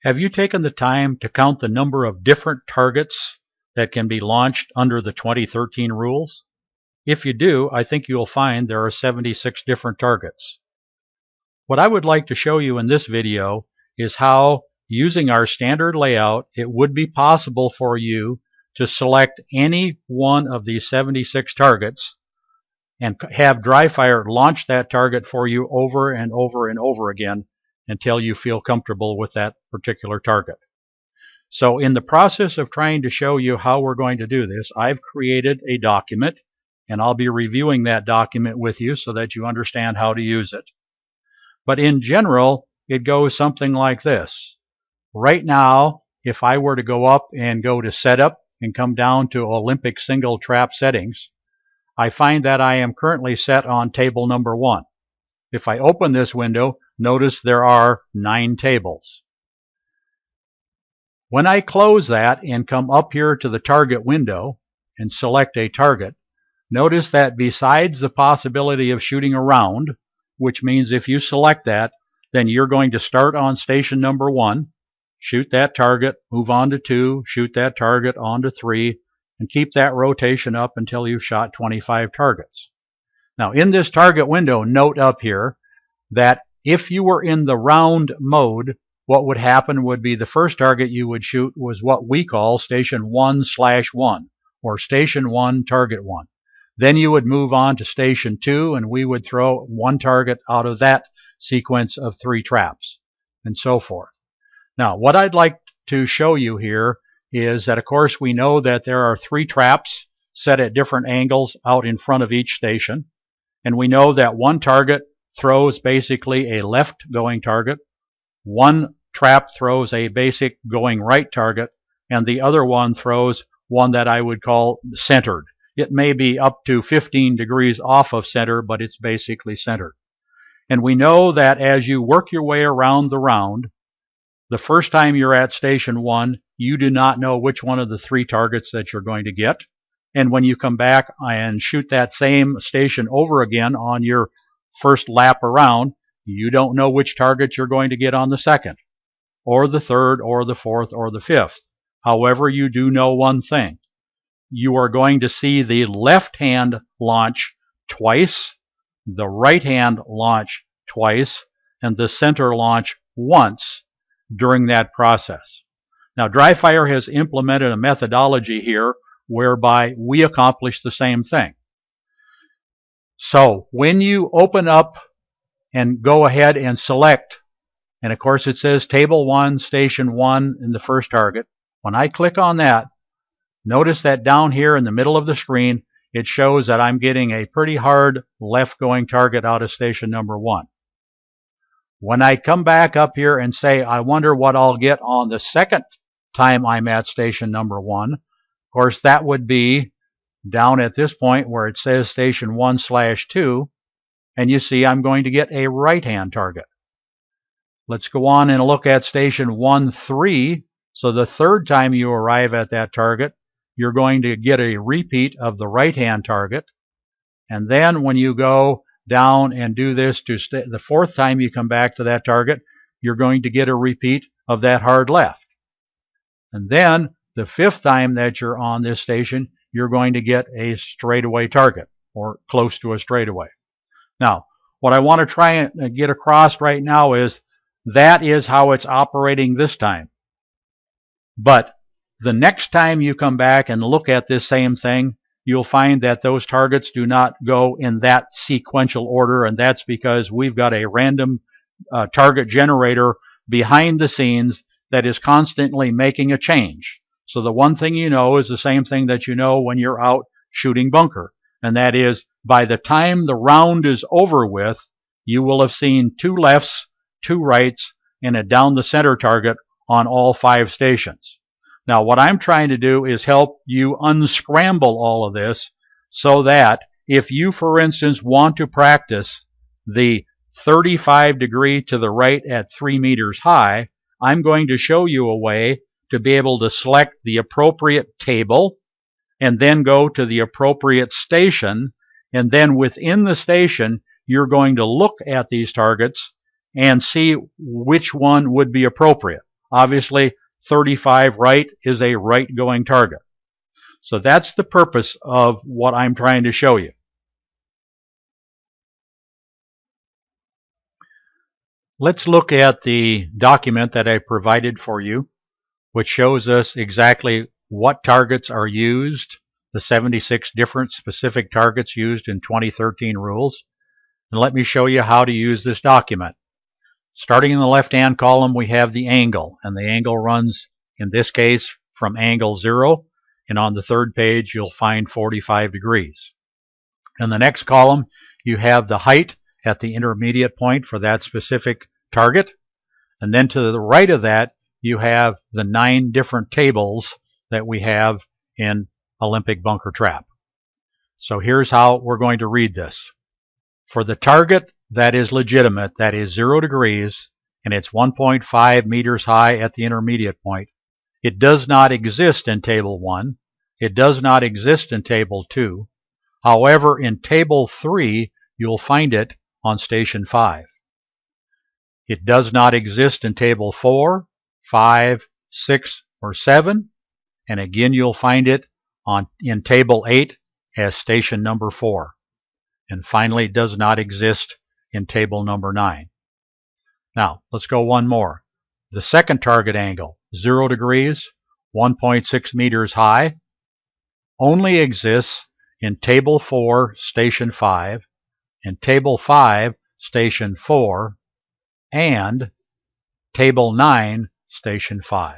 Have you taken the time to count the number of different targets that can be launched under the 2013 rules? If you do, I think you'll find there are 76 different targets. What I would like to show you in this video is how, using our standard layout, it would be possible for you to select any one of these 76 targets and have DryFire launch that target for you over and over and over again until you feel comfortable with that particular target. So in the process of trying to show you how we're going to do this, I've created a document, and I'll be reviewing that document with you so that you understand how to use it. But in general, it goes something like this. Right now, if I were to go up and go to Setup and come down to Olympic Single Trap Settings, I find that I am currently set on table number 1. If I open this window, notice there are 9 tables. When I close that and come up here to the target window and select a target, notice that besides the possibility of shooting around, which means if you select that, then you're going to start on station number 1, shoot that target, move on to 2, shoot that target on to 3, and keep that rotation up until you've shot 25 targets. Now in this target window, note up here that if you were in the round mode, what would happen would be the first target you would shoot was what we call station 1/1, or station 1, target 1. Then you would move on to station 2, and we would throw 1 target out of that sequence of 3 traps, and so forth. Now, what I'd like to show you here is that, of course, we know that there are 3 traps set at different angles out in front of each station, and we know that 1 target throws basically a left going target, 1 trap throws a basic going right target, and the other one throws one that I would call centered. It may be up to 15 degrees off of center, but it's basically centered. And we know that as you work your way around the round, the first time you're at station 1, you do not know which one of the 3 targets that you're going to get. And when you come back and shoot that same station over again on your first lap around, you don't know which target you're going to get on the second, or the third, or the fourth, or the fifth. However, you do know one thing. You are going to see the left hand launch twice, the right hand launch twice, and the center launch once during that process. Now, DryFire has implemented a methodology here whereby we accomplish the same thing. So when you open up and go ahead and select, and of course it says table 1, station 1 in the first target. When I click on that, notice that down here in the middle of the screen, it shows that I'm getting a pretty hard left going target out of station number 1. When I come back up here and say, I wonder what I'll get on the second time I'm at station number 1, of course that would be down at this point where it says station 1/2, and you see I'm going to get a right hand target. Let's go on and look at station 1/3. So the third time you arrive at that target, you're going to get a repeat of the right hand target. And then when you go down and do this to the fourth time you come back to that target, you're going to get a repeat of that hard left. And then the fifth time that you're on this station, you're going to get a straightaway target, or close to a straightaway. Now, what I want to try and get across right now is that is how it's operating this time. But the next time you come back and look at this same thing, you'll find that those targets do not go in that sequential order, and that's because we've got a random target generator behind the scenes that is constantly making a change. So the one thing you know is the same thing that you know when you're out shooting bunker, and that is by the time the round is over with, you will have seen 2 lefts, 2 rights, and a down the center target on all 5 stations. Now what I'm trying to do is help you unscramble all of this so that if you, for instance, want to practice the 35 degree to the right at 3 meters high, I'm going to show you a way to be able to select the appropriate table and then go to the appropriate station, and then within the station you're going to look at these targets and see which one would be appropriate. Obviously, 35 right is a right going target. So that's the purpose of what I'm trying to show you. Let's look at the document that I provided for you, which shows us exactly what targets are used, the 76 different specific targets used in 2013 rules. And let me show you how to use this document. Starting in the left-hand column, we have the angle, and the angle runs, in this case, from angle 0, and on the third page, you'll find 45 degrees. In the next column, you have the height at the intermediate point for that specific target, and then to the right of that, you have the 9 different tables that we have in Olympic bunker trap. So here's how we're going to read this. For the target that is legitimate, that is 0 degrees, and it's 1.5 meters high at the intermediate point, it does not exist in Table 1. It does not exist in Table 2. However, in Table 3, you'll find it on Station 5. It does not exist in Table 4, 5, 6, or 7, and again you'll find it in Table 8 as Station number 4. And finally, it does not exist in Table number 9. Now, let's go one more. The second target angle, 0 degrees, 1.6 meters high, only exists in Table 4, Station 5, and Table 5, Station 4, and Table 9, Station 5.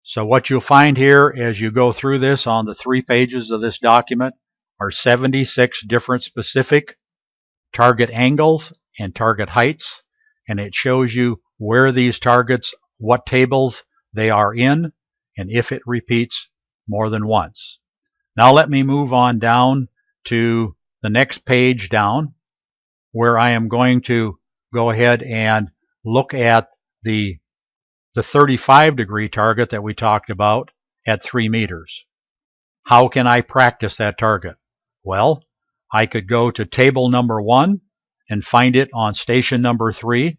So what you'll find here as you go through this on the 3 pages of this document are 76 different specific target angles and target heights, and it shows you where these targets, what tables they are in, and if it repeats more than once. Now let me move on down to the next page down, where I am going to go ahead and look at the 35 degree target that we talked about at 3 meters. How can I practice that target? Well, I could go to table number 1 and find it on station number 3,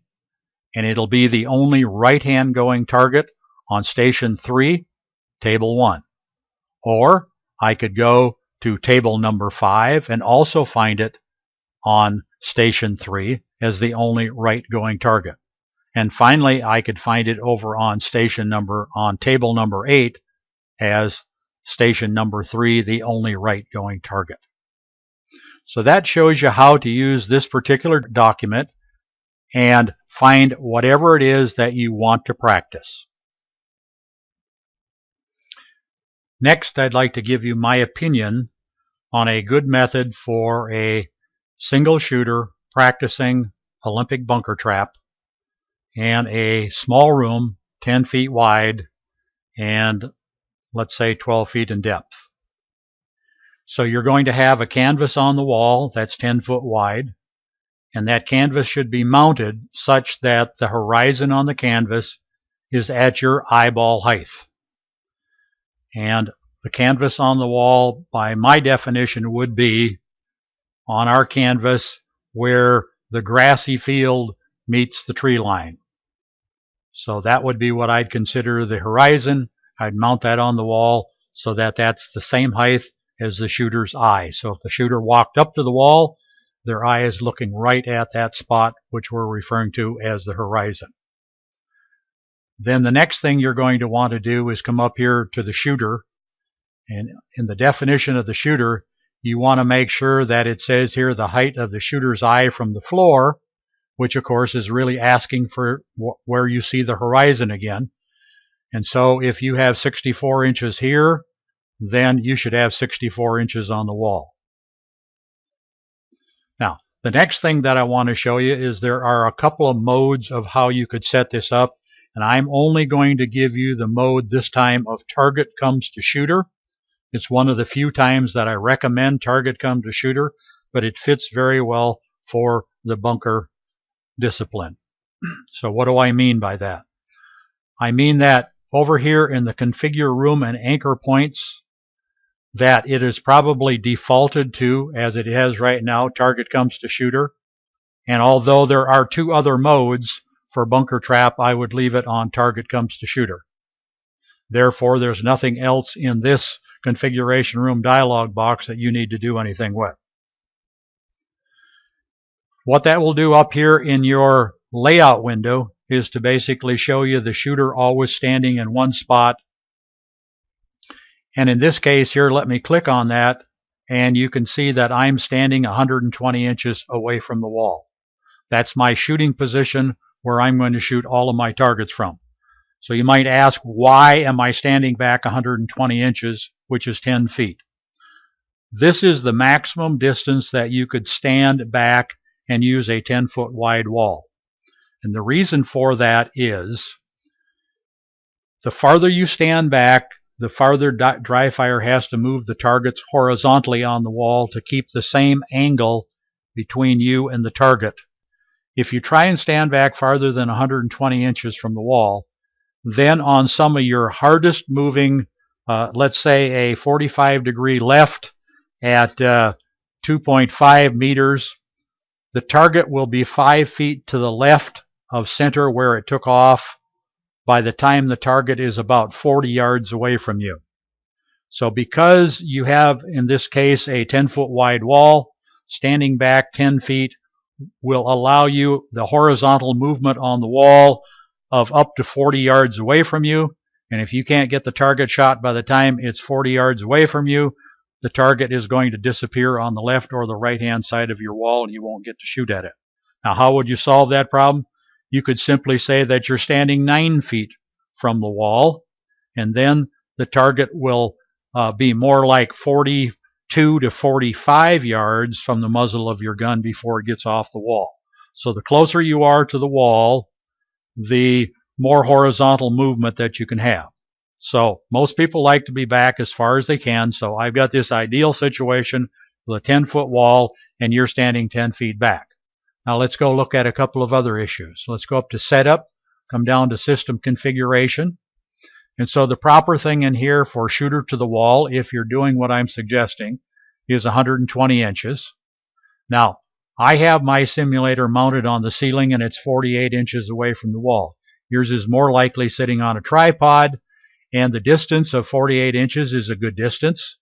and it'll be the only right-hand going target on station 3, table 1. Or I could go to table number 5 and also find it on station 3 as the only right-going target. And finally, I could find it over on table number 8 as station number 3, the only right-going target. So that shows you how to use this particular document and find whatever it is that you want to practice. Next, I'd like to give you my opinion on a good method for a single shooter practicing Olympic bunker trap and a small room 10 feet wide and let's say 12 feet in depth. So you're going to have a canvas on the wall that's 10 foot wide, and that canvas should be mounted such that the horizon on the canvas is at your eyeball height. And the canvas on the wall, by my definition, would be on our canvas where the grassy field meets the tree line. So that would be what I'd consider the horizon. I'd mount that on the wall so that that's the same height as the shooter's eye. So if the shooter walked up to the wall, their eye is looking right at that spot, which we're referring to as the horizon. Then the next thing you're going to want to do is come up here to the shooter, and in the definition of the shooter, you want to make sure that it says here the height of the shooter's eye from the floor, which of course is really asking for where you see the horizon again. And so if you have 64 inches here, then you should have 64 inches on the wall. Now, the next thing that I want to show you is there are a couple of modes of how you could set this up, and I'm only going to give you the mode this time of target comes to shooter. It's one of the few times that I recommend target come to shooter, but it fits very well for the bunker discipline. So what do I mean by that? I mean that over here in the configure room and anchor points, that it is probably defaulted to, as it has right now, target comes to shooter. And although there are 2 other modes for bunker trap, I would leave it on target comes to shooter. Therefore, there's nothing else in this configuration room dialog box that you need to do anything with. What that will do up here in your layout window is to basically show you the shooter always standing in one spot. And in this case here, let me click on that, and you can see that I'm standing 120 inches away from the wall. That's my shooting position where I'm going to shoot all of my targets from. So you might ask, why am I standing back 120 inches, which is 10 feet? This is the maximum distance that you could stand back and use a 10-foot wide wall. And the reason for that is the farther you stand back, the farther dry fire has to move the targets horizontally on the wall to keep the same angle between you and the target. If you try and stand back farther than 120 inches from the wall, then on some of your hardest moving, let's say a 45-degree left at 2.5 meters, the target will be 5 feet to the left of center where it took off by the time the target is about 40 yards away from you. So because you have, in this case, a 10-foot wide wall, standing back 10 feet will allow you the horizontal movement on the wall of up to 40 yards away from you. And if you can't get the target shot by the time it's 40 yards away from you, the target is going to disappear on the left or the right-hand side of your wall, and you won't get to shoot at it. Now, how would you solve that problem? You could simply say that you're standing 9 feet from the wall, and then the target will be more like 42 to 45 yards from the muzzle of your gun before it gets off the wall. So the closer you are to the wall, the more horizontal movement that you can have. So most people like to be back as far as they can. So I've got this ideal situation with a 10-foot wall, and you're standing 10 feet back. Now let's go look at a couple of other issues. Let's go up to Setup, come down to System Configuration. And so the proper thing in here for shooter to the wall, if you're doing what I'm suggesting, is 120 inches. Now, I have my simulator mounted on the ceiling, and it's 48 inches away from the wall. Yours is more likely sitting on a tripod, and the distance of 48 inches is a good distance.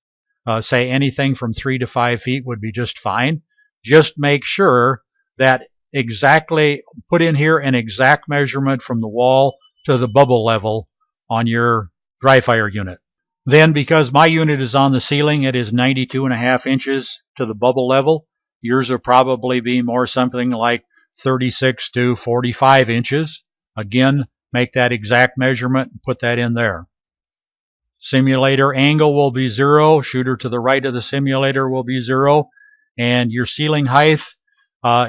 Say anything from 3 to 5 feet would be just fine. Just make sure that exactly, put in here an exact measurement from the wall to the bubble level on your dry fire unit. Then, because my unit is on the ceiling, it is 92.5 inches to the bubble level. Yours will probably be more something like 36 to 45 inches. Again, make that exact measurement and put that in there. Simulator angle will be 0. Shooter to the right of the simulator will be 0. And your ceiling height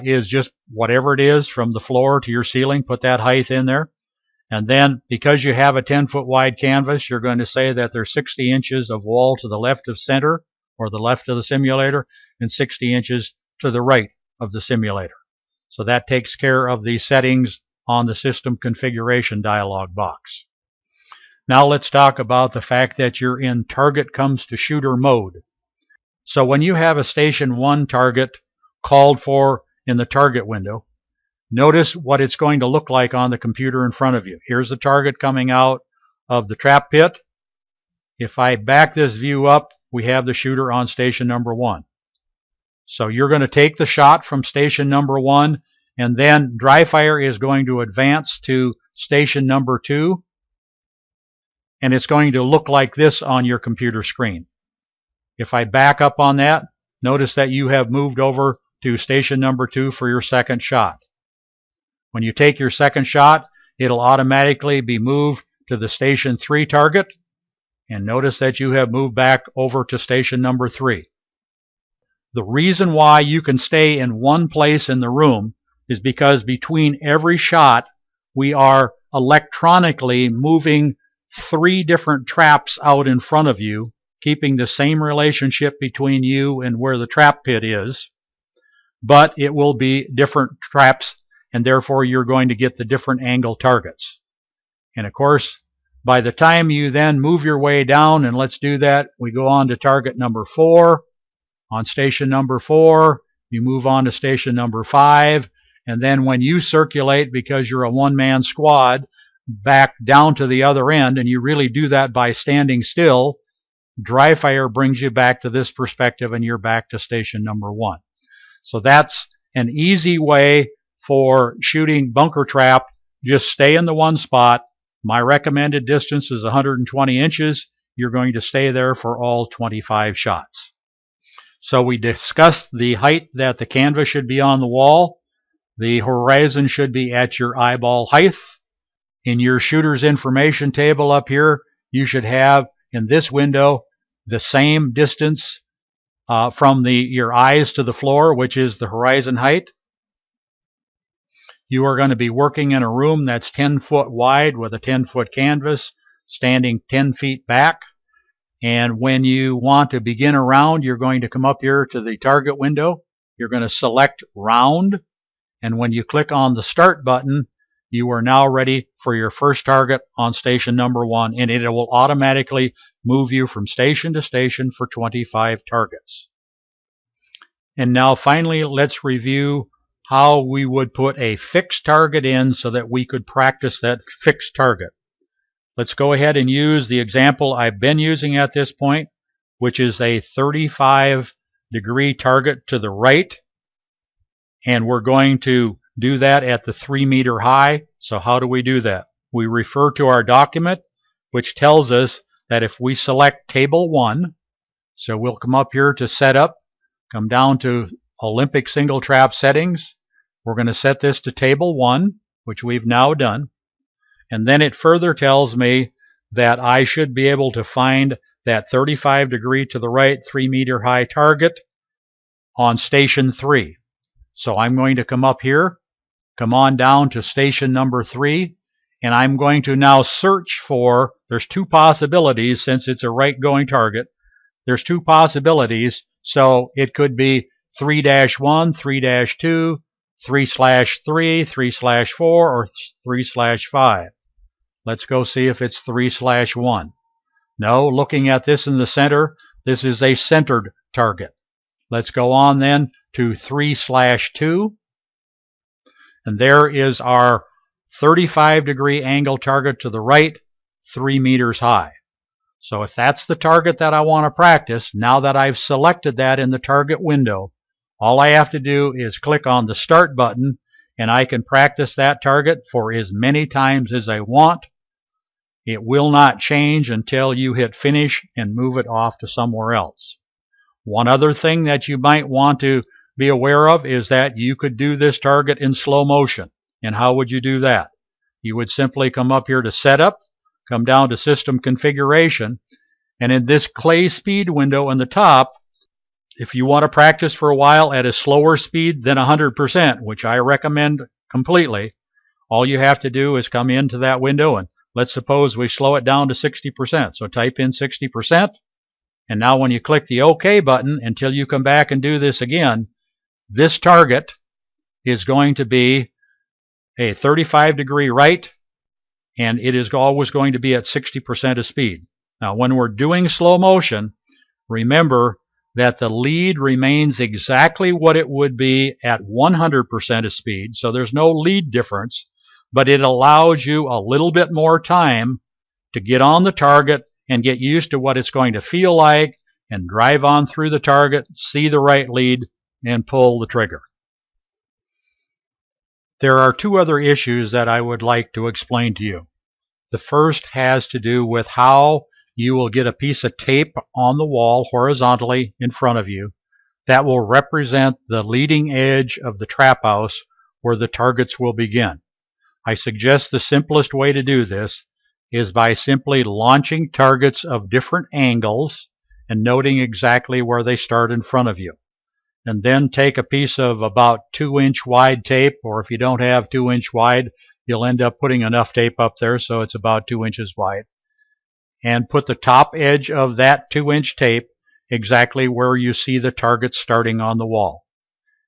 is just whatever it is from the floor to your ceiling. Put that height in there. And then, because you have a 10-foot wide canvas, you're going to say that there's 60 inches of wall to the left of center, or the left of the simulator, and 60 inches to the right of the simulator. So that takes care of the settings on the system configuration dialog box. Now let's talk about the fact that you're in target comes to shooter mode. So when you have a station 1 target called for in the target window, notice what it's going to look like on the computer in front of you. Here's the target coming out of the trap pit. If I back this view up, we have the shooter on station number 1. So you're going to take the shot from station number 1, and then dry fire is going to advance to station number 2, and it's going to look like this on your computer screen. If I back up on that, notice that you have moved over to station number 2 for your second shot. When you take your second shot, it'll automatically be moved to the station 3 target, and notice that you have moved back over to station number 3. The reason why you can stay in one place in the room is because between every shot, we are electronically moving 3 different traps out in front of you, keeping the same relationship between you and where the trap pit is, but it will be different traps, and therefore you're going to get the different angle targets. And of course, by the time you then move your way down, and let's do that, we go on to target number 4. On station number 4, you move on to station number 5, and then when you circulate, because you're a one-man squad, back down to the other end, and you really do that by standing still, dry fire brings you back to this perspective and you're back to station number 1. So that's an easy way for shooting bunker trap. Just stay in the one spot. My recommended distance is 120 inches. You're going to stay there for all 25 shots. So we discussed the height that the canvas should be on the wall. The horizon should be at your eyeball height. In your shooter's information table up here, you should have in this window the same distance from your eyes to the floor, which is the horizon height. You are going to be working in a room that's 10 foot wide with a 10-foot canvas, standing 10 feet back. And when you want to begin a round, you're going to come up here to the target window. You're going to select round. And when you click on the start button, you are now ready for your first target on station number 1, and it will automatically move you from station to station for 25 targets. And now finally, let's review how we would put a fixed target in so that we could practice that fixed target. Let's go ahead and use the example I've been using at this point, which is a 35-degree target to the right. And we're going to do that at the 3-meter high. So how do we do that? We refer to our document, which tells us that if we select table 1, so we'll come up here to setup, come down to Olympic single trap settings. We're going to set this to table 1, which we've now done. And then it further tells me that I should be able to find that 35-degree to the right, 3-meter high target on station 3. So I'm going to come up here, come on down to station number 3, and I'm going to now search for, there's 2 possibilities since it's a right-going target. There's 2 possibilities, so it could be 3-1, 3-2, 3/3, 3/4, or 3/5. Let's go see if it's 3/1. No, looking at this in the center, this is a centered target. Let's go on then to 3/2. And there is our 35-degree angle target to the right, 3 meters high. So if that's the target that I want to practice, now that I've selected that in the target window, all I have to do is click on the start button and I can practice that target for as many times as I want. It will not change until you hit finish and move it off to somewhere else. One other thing that you might want to be aware of is that you could do this target in slow motion. And how would you do that? You would simply come up here to setup, come down to system configuration, and in this clay speed window in the top, if you want to practice for a while at a slower speed than 100%, which I recommend completely, all you have to do is come into that window and let's suppose we slow it down to 60%. So type in 60%. And now when you click the OK button until you come back and do this again, this target is going to be a 35-degree right, and it is always going to be at 60% of speed. Now when we're doing slow motion, remember that the lead remains exactly what it would be at 100% of speed, so there's no lead difference, but it allows you a little bit more time to get on the target and get used to what it's going to feel like and drive on through the target, see the right lead, and pull the trigger. There are 2 other issues that I would like to explain to you. The first has to do with how you will get a piece of tape on the wall horizontally in front of you that will represent the leading edge of the trap house where the targets will begin. I suggest the simplest way to do this is by simply launching targets of different angles and noting exactly where they start in front of you. And then take a piece of about 2-inch wide tape, or if you don't have 2-inch wide, you'll end up putting enough tape up there so it's about 2 inches wide. And put the top edge of that 2-inch tape exactly where you see the target starting on the wall.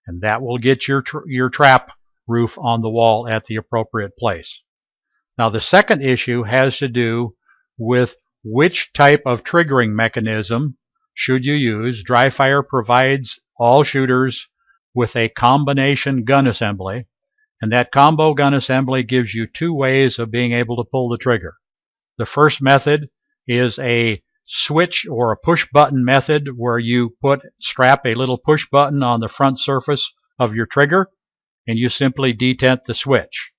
And that will get your trap roof on the wall at the appropriate place. Now the second issue has to do with which type of triggering mechanism should you use. Dry Fire provides all shooters with a combination gun assembly. And that combo gun assembly gives you two ways of being able to pull the trigger. The first method is a switch or a push button method where you strap a little push button on the front surface of your trigger and you simply detent the switch.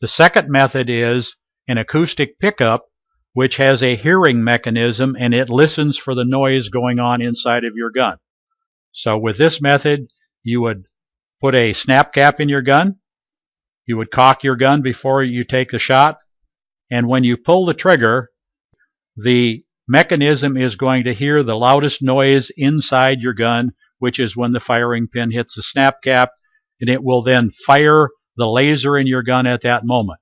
The second method is an acoustic pickup, which has a hearing mechanism and it listens for the noise going on inside of your gun. So with this method, you would put a snap cap in your gun, you would cock your gun before you take the shot, and when you pull the trigger, the mechanism is going to hear the loudest noise inside your gun, which is when the firing pin hits the snap cap, and it will then fire the laser in your gun at that moment.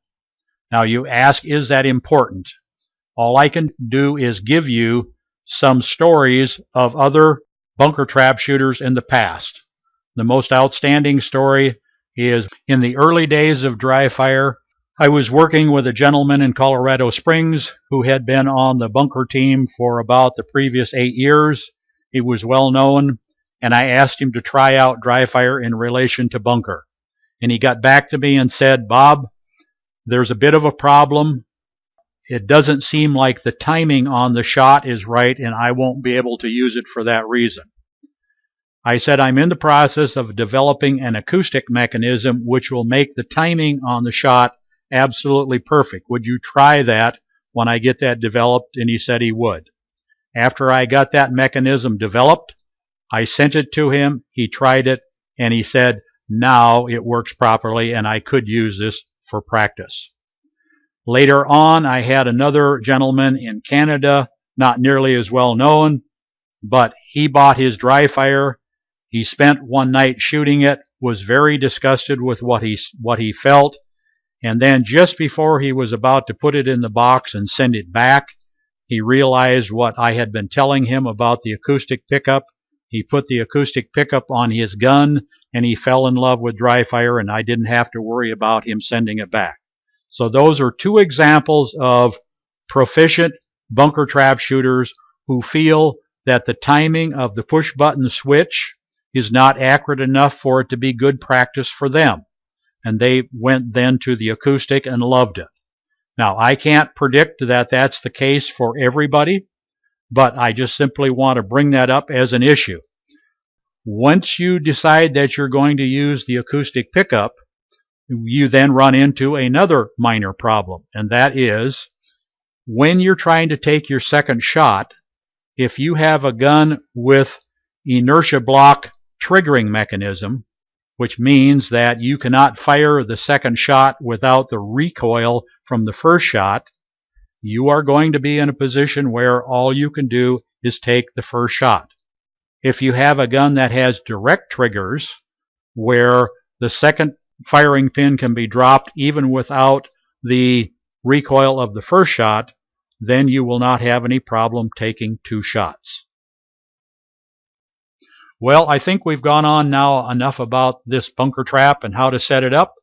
Now you ask, is that important? All I can do is give you some stories of other bunker trap shooters in the past. The most outstanding story is in the early days of dry fire. I was working with a gentleman in Colorado Springs who had been on the bunker team for about the previous 8 years. He was well known, and I asked him to try out dry fire in relation to bunker. And he got back to me and said, "Bob, there's a bit of a problem. It doesn't seem like the timing on the shot is right, and I won't be able to use it for that reason." I said, "I'm in the process of developing an acoustic mechanism which will make the timing on the shot absolutely perfect. Would you try that when I get that developed?" And he said he would. After I got that mechanism developed, I sent it to him, he tried it, and he said, now it works properly and I could use this for practice. Later on, I had another gentleman in Canada, not nearly as well known, but he bought his dry fire. He spent one night shooting it, was very disgusted with what he felt, and then just before he was about to put it in the box and send it back, he realized what I had been telling him about the acoustic pickup. He put the acoustic pickup on his gun, and he fell in love with dry fire, and I didn't have to worry about him sending it back. So those are two examples of proficient bunker trap shooters who feel that the timing of the push button switch is not accurate enough for it to be good practice for them. And they went then to the acoustic and loved it. Now, I can't predict that that's the case for everybody, but I just simply want to bring that up as an issue. Once you decide that you're going to use the acoustic pickup, you then run into another minor problem, and that is when you're trying to take your second shot, if you have a gun with inertia block triggering mechanism, which means that you cannot fire the second shot without the recoil from the first shot, you are going to be in a position where all you can do is take the first shot. If you have a gun that has direct triggers, where the second firing pin can be dropped even without the recoil of the first shot, then you will not have any problem taking two shots. Well, I think we've gone on now enough about this bunker trap and how to set it up,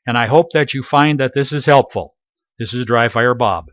and I hope that you find that this is helpful. This is Dry Fire Bob.